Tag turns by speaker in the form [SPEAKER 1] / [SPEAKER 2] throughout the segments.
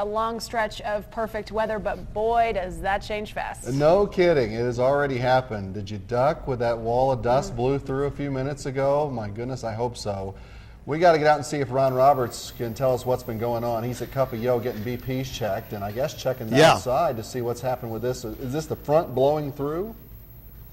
[SPEAKER 1] a long stretch of perfect weather, but boy, does that change fast.
[SPEAKER 2] No kidding. It has already happened. Did you duck when that wall of dust blew through a few minutes ago? My goodness, I hope so. We got to get out and see if Ron Roberts can tell us what's been going on. He's at Cup of Yo getting BPs checked, and I guess checking the outside to see what's happened with this. Is this the front blowing through?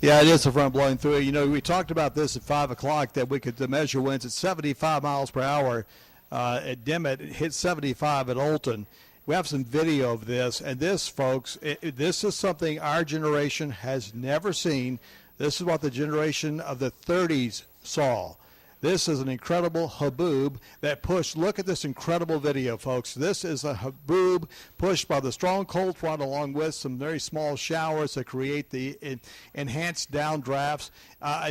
[SPEAKER 3] Yeah, it is the front blowing through. You know, we talked about this at 5 o'clock that we could measure winds at 75 miles per hour at Dimmitt. It hit 75 at Olton. We have some video of this, and this, folks, this is something our generation has never seen. This is what the generation of the 30s saw. This is an incredible Haboob that pushed. Look at this incredible video, folks. This is a Haboob pushed by the strong cold front along with some very small showers that create the enhanced downdrafts.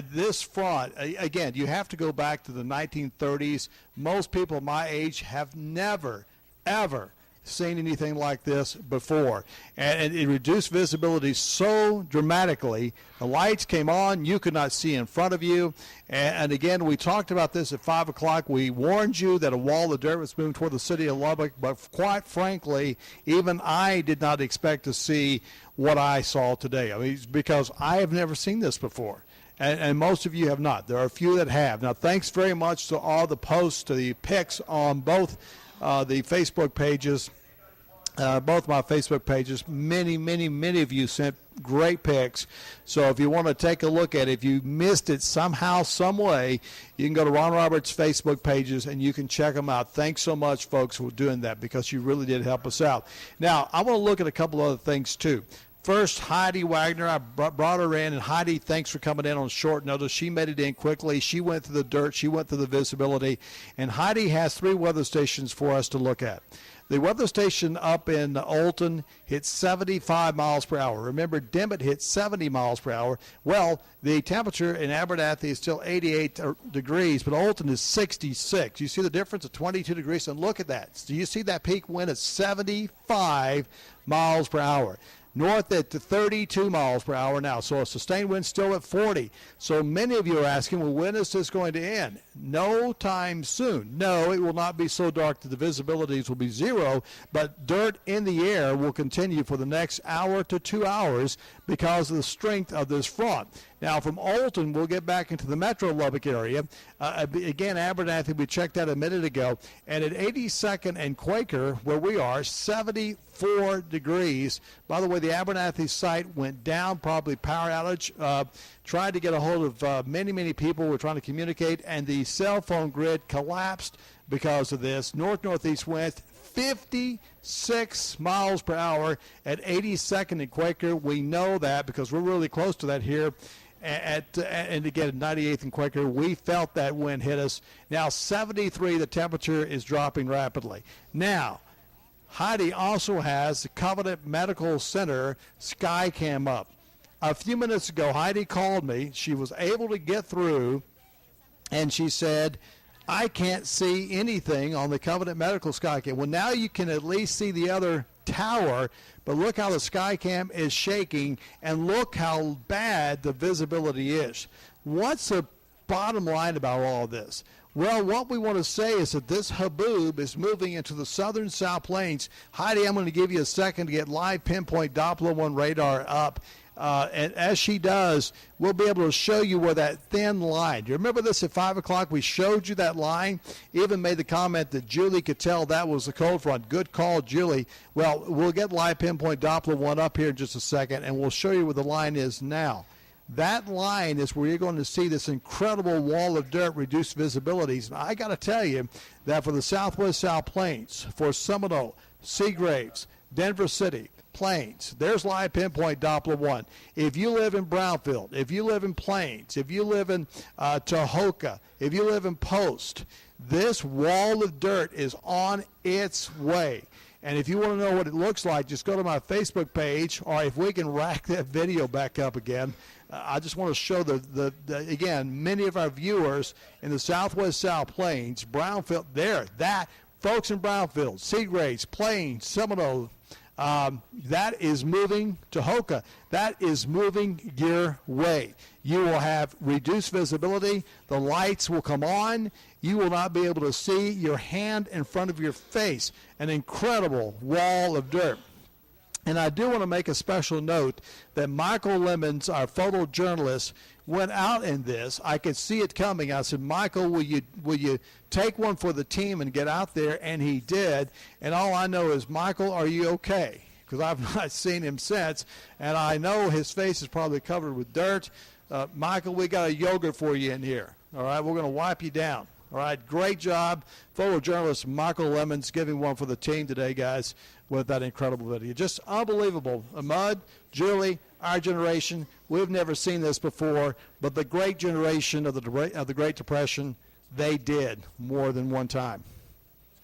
[SPEAKER 3] This front, again, you have to go back to the 1930s. Most people my age have never, ever seen anything like this before, and it reduced visibility so dramatically. The lights came on, you could not see in front of you, and again, we talked about this at 5 o'clock. We warned you that a wall of dirt was moving toward the city of Lubbock, but quite frankly, even I did not expect to see what I saw today. I mean, because I have never seen this before. And most of you have not. There are a few that have. Now, thanks very much to all the posts, to the pics on both the Facebook pages, both my Facebook pages. Many of you sent great pics. So if you want to take a look at it, if you missed it somehow, some way, you can go to Ron Roberts' Facebook pages and you can check them out. Thanks so much, folks, for doing that, because you really did help us out. Now, I want to look at a couple other things, too. First, Heidi Wagner, I brought her in, and Heidi, thanks for coming in on short notice. She made it in quickly. She went through the dirt. She went through the visibility. And Heidi has 3 weather stations for us to look at. The weather station up in Olton hit 75 miles per hour. Remember, Dimmitt hit 70 miles per hour. Well, the temperature in Abernathy is still 88 degrees, but Olton is 66. You see the difference of 22 degrees? And look at that. Do you see that peak wind at 75 miles per hour? North at 32 miles per hour now, so a sustained wind still at 40. So many of you are asking, well, when is this going to end? No time soon. No, it will not be so dark that the visibilities will be zero, but dirt in the air will continue for the next hour to 2 hours because of the strength of this front. Now, from Olton, we'll get back into the metro Lubbock area. Again, Abernathy, we checked that a minute ago. And at 82nd and Quaker, where we are, 74 degrees. By the way, the Abernathy site went down, probably power outage. Tried to get a hold of many people. We're trying to communicate. And the cell phone grid collapsed because of this. Northeast winds, 56 miles per hour at 82nd and Quaker. We know that because we're really close to that here. And again, at 98th and Quaker, we felt that wind hit us. Now 73, the temperature is dropping rapidly. Now, Heidi also has the Covenant Medical Center Skycam up. A few minutes ago, Heidi called me. She was able to get through, and she said, I can't see anything on the Covenant Medical Skycam. Well, now you can at least see the other tower, but look how the Skycam is shaking, and look how bad the visibility is. What's the bottom line about all of this? Well, what we want to say is that this Haboob is moving into the southern South Plains. Heidi, I'm going to give you a second to get live pinpoint Doppler 1 radar up. And as she does, we'll be able to show you where that thin line. Do you remember this at 5 o'clock? We showed you that line. Even made the comment that Julie could tell that was the cold front. Good call, Julie. Well, we'll get live pinpoint Doppler 1 up here in just a second, and we'll show you where the line is now. That line is where you're going to see this incredible wall of dirt, reduced visibilities. And I got to tell you that for the Southwest South Plains, for Seminole, Seagraves, Denver City, Plains, there's live pinpoint Doppler 1. If you live in Brownfield, if you live in Plains, if you live in Tahoka, if you live in Post, this wall of dirt is on its way. And if you want to know what it looks like, just go to my Facebook page, or if we can rack that video back up again. I just want to show again, many of our viewers in the Southwest South Plains, Brownfield, that folks in Brownfield, Seagraves, Plains, Seminole, that is moving to Hoka. That is moving your way. You will have reduced visibility. The lights will come on. You will not be able to see your hand in front of your face. An incredible wall of dirt. And I do want to make a special note that Michael Lemons, our photojournalist, went out in this. I could see it coming. I said, Michael, will you take one for the team and get out there? And he did. And all I know is, Michael, are you okay? Because I've not seen him since. And I know his face is probably covered with dirt. Michael, we got a yogurt for you in here. All right, we're going to wipe you down. All right, great job. Photojournalist Michael Lemons giving one for the team today, guys, with that incredible video. Just unbelievable. Ahmad, Julie, our generation, we've never seen this before, but the great generation of the Great Depression, they did more than one time.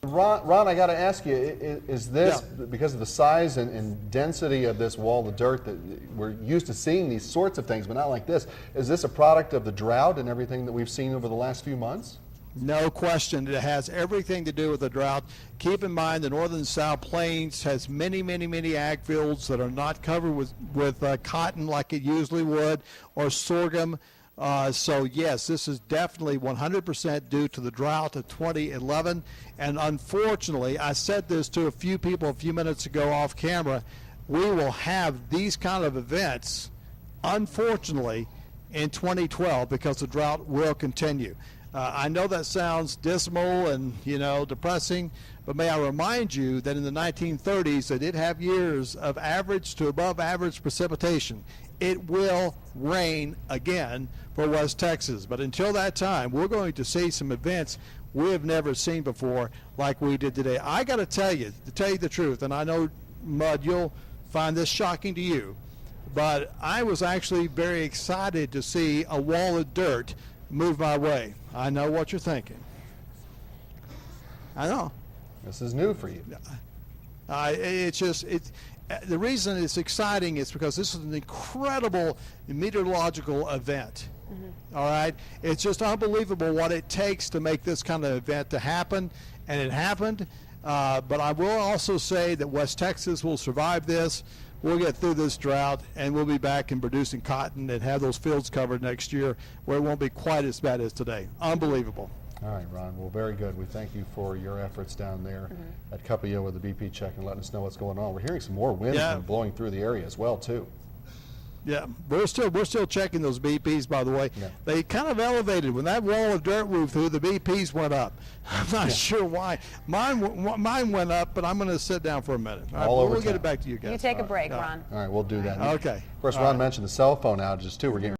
[SPEAKER 2] Ron, I got to ask you, is this, because of the size and density of this wall of dirt, that we're used to seeing these sorts of things, but not like this, is this a product of the drought and everything that we've seen over the last few months?
[SPEAKER 3] No question. It has everything to do with the drought. Keep in mind the northern South Plains has many, many, many ag fields that are not covered with cotton like it usually would, or sorghum. So, yes, this is definitely 100% due to the drought of 2011. And unfortunately, I said this to a few people a few minutes ago off camera, we will have these kind of events, unfortunately, in 2012 because the drought will continue. I know that sounds dismal and, depressing, but may I remind you that in the 1930s, they did have years of average to above average precipitation. It will rain again for West Texas, but until that time, we're going to see some events we have never seen before like we did today. I got to tell you the truth, and I know, Mud, you'll find this shocking to you, but I was actually very excited to see a wall of dirt move my way. I know what you're thinking. I know.
[SPEAKER 2] This is new for you.
[SPEAKER 3] The reason it's exciting is because this is an incredible meteorological event. Mm-hmm. All right? It's just unbelievable what it takes to make this kind of event to happen, and it happened. But I will also say that West Texas will survive this. We'll get through this drought, and we'll be back in producing cotton and have those fields covered next year where it won't be quite as bad as today. Unbelievable.
[SPEAKER 2] All right, Ron. Well, very good. We thank you for your efforts down there at Cuppio with the BP check and letting us know what's going on. We're hearing some more winds blowing through the area as well, too.
[SPEAKER 3] Yeah, we're still checking those BPs, by the way. Yeah. They kind of elevated. When that wall of dirt moved through, the BPs went up. I'm not sure why. Mine went up, but I'm going to sit down for a minute. All right, we'll get it back to you guys.
[SPEAKER 1] You take a break, Ron.
[SPEAKER 2] All right, we'll do that.
[SPEAKER 3] Okay.
[SPEAKER 2] Of course, Ron mentioned the cell phone outages, too. We're getting